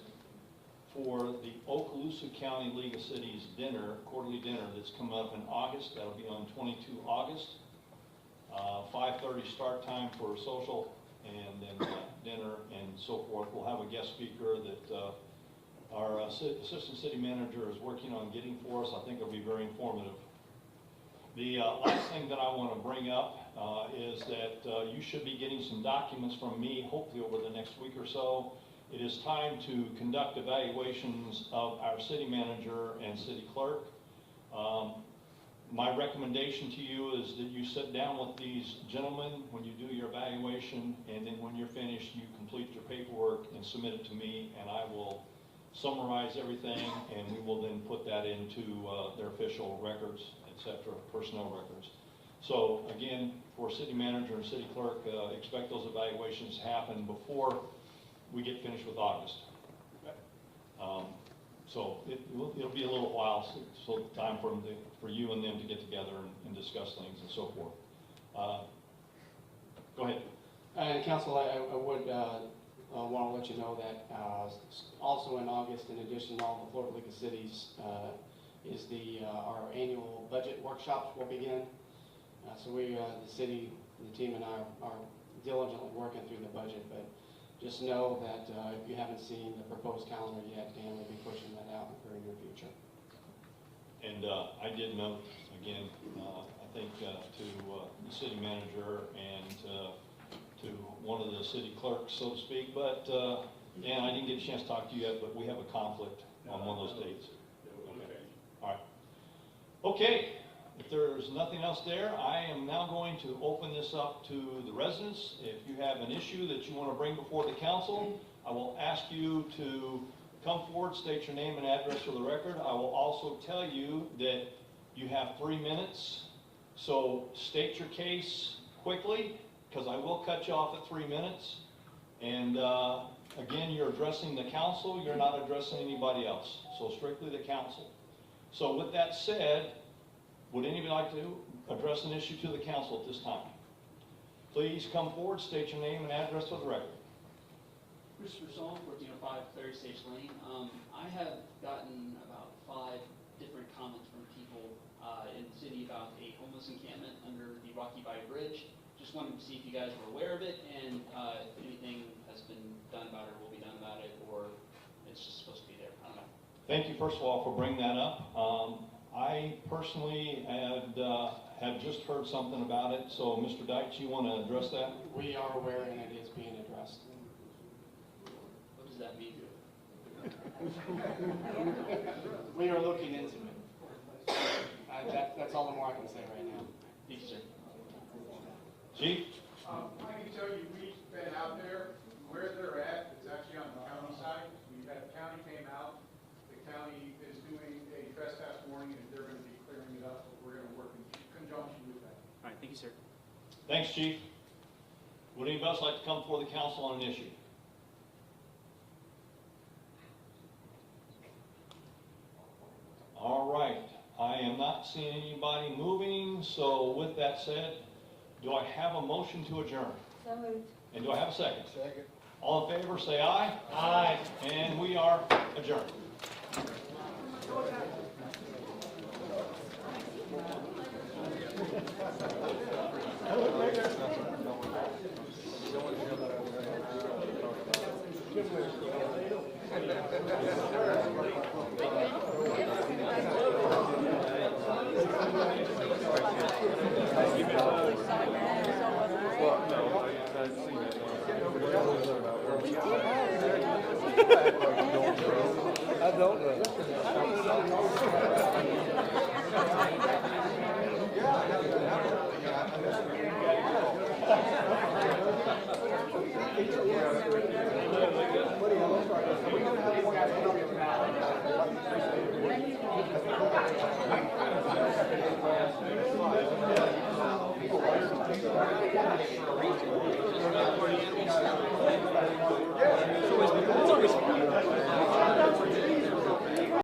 for the Okaloosa County League of Cities dinner, quarterly dinner that's coming up in August. That'll be on 22 August. 5:30 start time for social, and then dinner and so forth. We'll have a guest speaker that our assistant city manager is working on getting for us. I think it'll be very informative. The last thing that I want to bring up is that you should be getting some documents from me, hopefully over the next week or so. It is time to conduct evaluations of our city manager and city clerk. My recommendation to you is that you sit down with these gentlemen when you do your evaluation, and then when you're finished, you complete your paperwork and submit it to me, and I will summarize everything, and we will then put that into their official records, etc., personnel records. So again, for city manager and city clerk, expect those evaluations to happen before we get finished with August. So it'll be a little while, so time for you and them to get together and discuss things and so forth. Go ahead.
And Council, I would want to let you know that also in August, in addition to all the Florida League of Cities, is our annual budget workshops will begin. So we, the city, the team and I are diligently working through the budget, but just know that if you haven't seen the proposed calendar yet, Dan will be pushing that out in the very near future.
And I did note, again, I think to the city manager and to one of the city clerks, so to speak, but Dan, I didn't get a chance to talk to you yet, but we have a conflict on one of those dates. Okay. All right. Okay. If there's nothing else there, I am now going to open this up to the residents. If you have an issue that you want to bring before the council, I will ask you to come forward, state your name and address for the record. I will also tell you that you have 3 minutes, so state your case quickly, because I will cut you off at 3 minutes. And again, you're addressing the council, you're not addressing anybody else, so strictly the council. So with that said, would anybody like to address an issue to the council at this time? Please come forward, state your name and address for the record.
Christopher Song, 1405 Clary Stage Lane. I have gotten about 5 different comments from people in the city about a homeless encampment under the Rocky Bay Bridge. Just wanted to see if you guys were aware of it and if anything has been done about it or will be done about it, or it's just supposed to be there. I don't know.
Thank you, first of all, for bringing that up. I personally have just heard something about it, so Mr. Deitch, you want to address that?
We are aware and it is being addressed.
What does that mean?
We are looking into it. That's all the more I can say right now.
Thank you, sir.
Chief?
I can tell you, we've been out there. Where they're at, it's actually on the county side. We've had the county came out. The county is doing a trespass warning, and they're going to be clearing it up. But we're going to work in conjunction with that.
All right, thank you, sir.
Thanks, Chief. Would anybody else like to come before the council on an issue? All right. I am not seeing anybody moving, so with that said, do I have a motion to adjourn?
So moved.
And do I have a second?
Second.
All in favor, say aye. Aye. And we are adjourned.
I don't know.
So is the